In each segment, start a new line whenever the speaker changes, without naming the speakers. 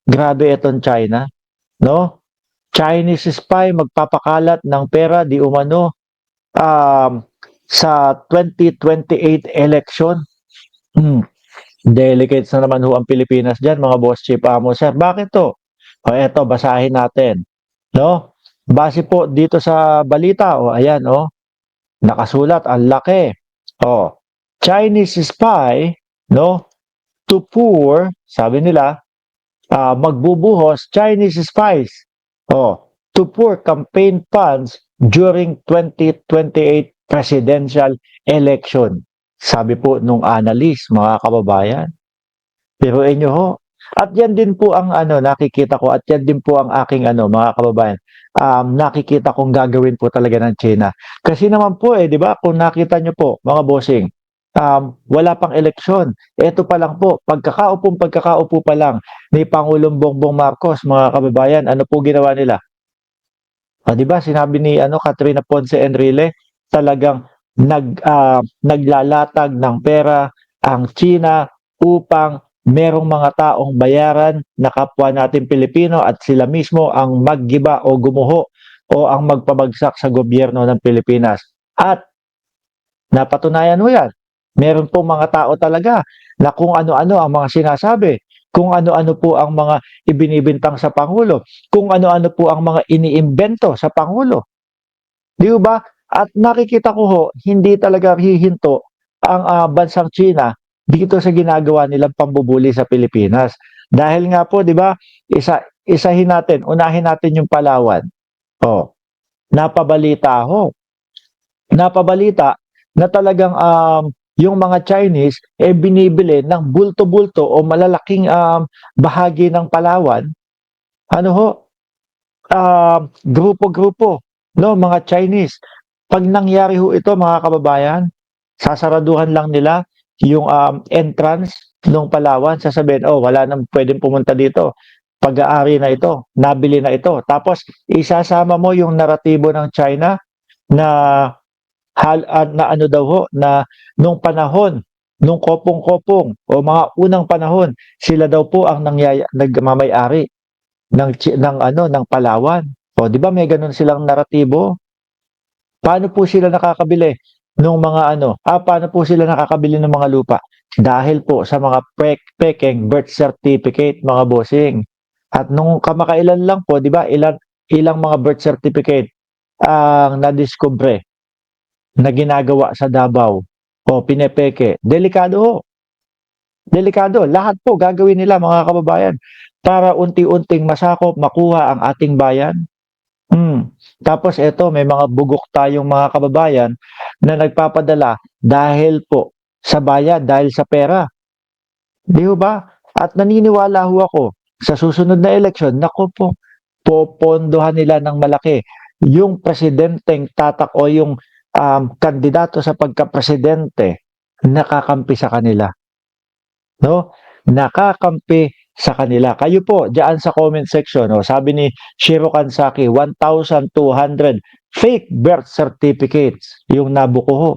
Grabe itong China, no? Chinese spy magpapakalat ng pera di umano um, sa 2028 election. Hmm. Delegates na naman ho ang Pilipinas diyan, mga boss chief amo sir. Bakit to? O eto, basahin natin, no? Base po dito sa balita, o ayan, nakasulat ang laki. O, Chinese spy, no? To pour, sabi nila, magbubuhos Chinese spies. O, to pour campaign funds during 2028 presidential election. Sabi po nung analyst, mga kababayan. Pero inyo ho. At yan din po ang nakikita ko at yan din po ang aking mga kababayan. Nakikita kong gagawin po talaga ng China. Kasi naman po 'di ba? Kung nakita nyo po, mga bossing, wala pang eleksyon. Ito pa lang po, pagkakaupo pa lang ni Pangulong Bongbong Marcos, mga kababayan, ano po ginawa nila? 'Di ba? Sinabi ni Catrina Ponce Enrile, talagang naglalatag ng pera ang China upang merong mga taong bayaran na kapwa natin Pilipino at sila mismo ang maggiba o gumuho o ang magpabagsak sa gobyerno ng Pilipinas. At napatunayan mo yan. Meron pong mga tao talaga na kung ano-ano ang mga sinasabi, kung ano-ano po ang mga ibinibintang sa Pangulo, kung ano-ano po ang mga iniimbento sa Pangulo. Di ba? At nakikita ko ho, hindi talaga hihinto ang bansang China dito sa ginagawa nilang pambubuli sa Pilipinas. Dahil nga po, di ba, unahin natin yung Palawan. Oh, napabalita ho. Napabalita na talagang yung mga Chinese binibili ng bulto-bulto o malalaking bahagi ng Palawan. Ano ho? Grupo-grupo, no, mga Chinese. Pag nangyari ho ito, mga kababayan, sasaraduhan lang nila yung entrance ng Palawan, sasabihin, wala nang pwedeng pumunta dito. Pag-aari na ito, nabili na ito. Tapos, isasama mo yung naratibo ng China na na ano daw ho, na nung panahon, nung kopong-kopong o mga unang panahon, sila daw po ang nagmamay-ari ng Palawan. O, di ba may ganun silang naratibo? Paano po sila nakakabili ng mga paano po sila nakakabili ng mga lupa? Dahil po sa mga pekeng birth certificate, mga bossing. At nung kamakailan lang po, di ba, ilang mga birth certificate ang nadiskubre na ginagawa sa Davao o pinepeke. Delikado ho. Delikado. Lahat po gagawin nila, mga kababayan, para unti-unting masakop, makuha ang ating bayan. Tapos eto, may mga bugok tayong mga kababayan na nagpapadala dahil po sa bayad, dahil sa pera. Di ba? At naniniwala ho ako sa susunod na eleksyon, naku po, popondohan nila ng malaki yung presidenteng tatak o yung kandidato sa pagka-presidente nakakampi sa kanila. No? Nakakampi sa kanila. Kayo po, diyan sa comment section, sabi ni Shiro Kansaki, 1,200 fake birth certificates yung nabuko ho.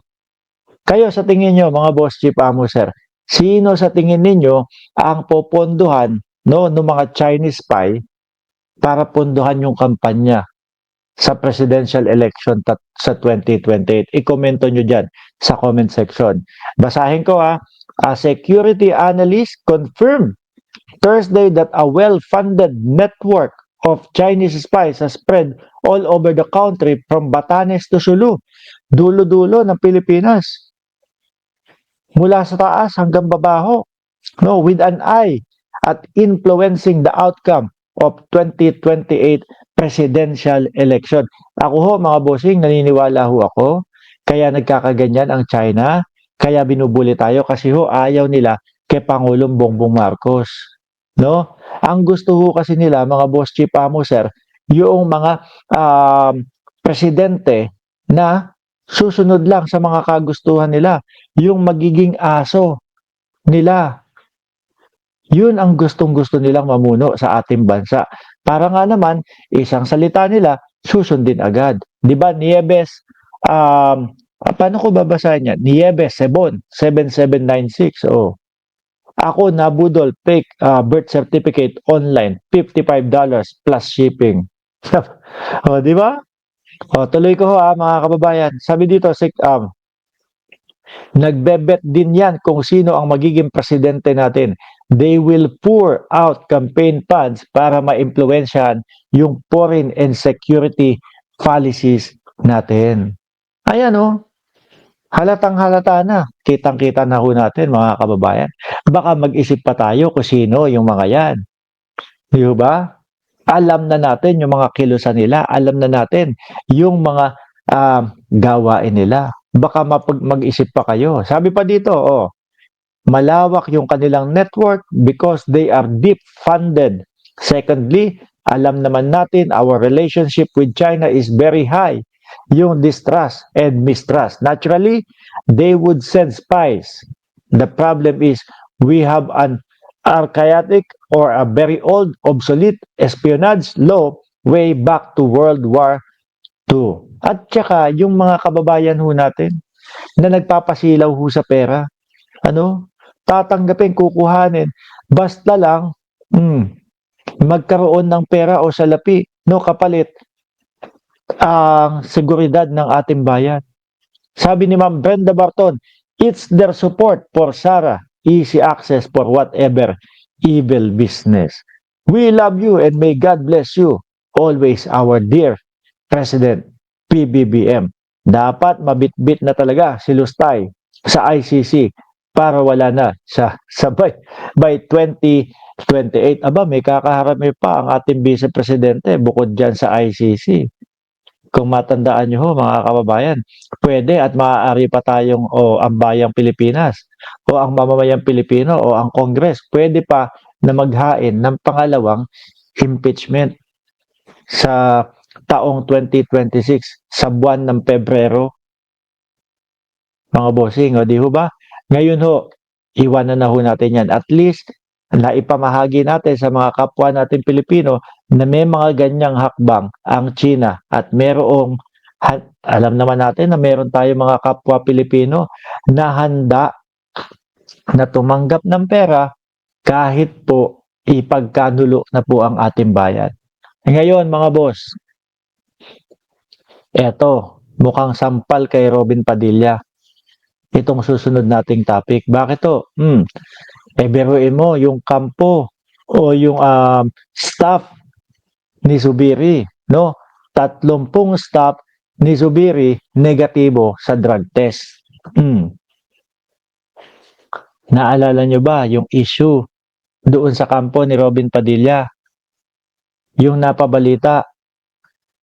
Kayo sa tingin nyo, mga boss chief amo sir, sino sa tingin ninyo ang popondohan ng mga Chinese spy para pondohan yung kampanya sa presidential election sa 2028? I-komento nyo dyan sa comment section. Basahin ko a security analyst confirmed Thursday that a well-funded network of Chinese spies has spread all over the country from Batanes to Sulu, dulo-dulo ng Pilipinas. Mula sa taas hanggang babaho, with an eye at influencing the outcome of 2028 presidential election. Ako ho, mga bossing, naniniwala ho ako, kaya nagkakaganyan ang China, kaya binubuli tayo kasi ho, ayaw nila kay Pangulong Bongbong Marcos. No? Ang gusto ho kasi nila, mga boss chief amo sir, yung mga presidente na susunod lang sa mga kagustuhan nila, yung magiging aso nila. Yun ang gustong-gusto nilang mamuno sa ating bansa. Para nga naman, isang salita nila, susundin agad. Di ba, Nieves, paano ko babasahin yan? Nieves Sebon, 7796. Ako nabudol, fake birth certificate online, $55 plus shipping. O, di ba? O, tuloy ko ho mga kababayan. Sabi dito, nagbebet din yan kung sino ang magiging presidente natin. They will pour out campaign funds para ma-impluensyahan yung foreign and security policies natin. Ayan o, halatang halata na. Kitang-kita na ho natin mga kababayan. Baka mag-isip pa tayo kung sino yung mga yan. Di ba? Alam na natin yung mga kilusan nila. Alam na natin yung mga gawain nila. Baka mag-isip pa kayo. Sabi pa dito, malawak yung kanilang network because they are deep funded. Secondly, alam naman natin our relationship with China is very high. Yung distrust and mistrust. Naturally, they would send spies. The problem is we have an archaic or a very old, obsolete espionage law way back to World War II. At saka, yung mga kababayan ho natin na nagpapasilaw ho sa pera, tatanggapin, kukuhanin, basta lang, magkaroon ng pera o salapi, kapalit, ang seguridad ng ating bayan. Sabi ni Ma'am Brenda Barton, it's their support for Sarah, easy access for whatever evil business. We love you and may God bless you. Always our dear President PBBM. Dapat mabitbit na talaga si Lustay sa ICC para wala na by 2028. Aba, may kakaharap pa ang ating Vice Presidente bukod dyan sa ICC. Kung matandaan nyo ho, mga kababayan, pwede at maaari pa tayong ang bayang Pilipinas o ang mamamayang Pilipino o ang Congress, pwede pa na maghain ng pangalawang impeachment sa taong 2026 sa buwan ng Pebrero. Mga bossing, di ho ba? Ngayon ho, iwanan na ho natin yan. At least, naipamahagi natin sa mga kapwa natin Pilipino na may mga ganyang hakbang ang China at merong, alam naman natin na meron tayo mga kapwa Pilipino na handa na tumanggap ng pera kahit po ipagkanulo na po ang ating bayan. Ngayon mga boss, eto, mukhang sampal kay Robin Padilla itong susunod nating topic. Bakit to? Biruin mo yung kampo o yung staff ni Zubiri, no? 30 staff ni Zubiri negatibo sa drug test. Naalala nyo ba yung issue doon sa kampo ni Robin Padilla? Yung napabalita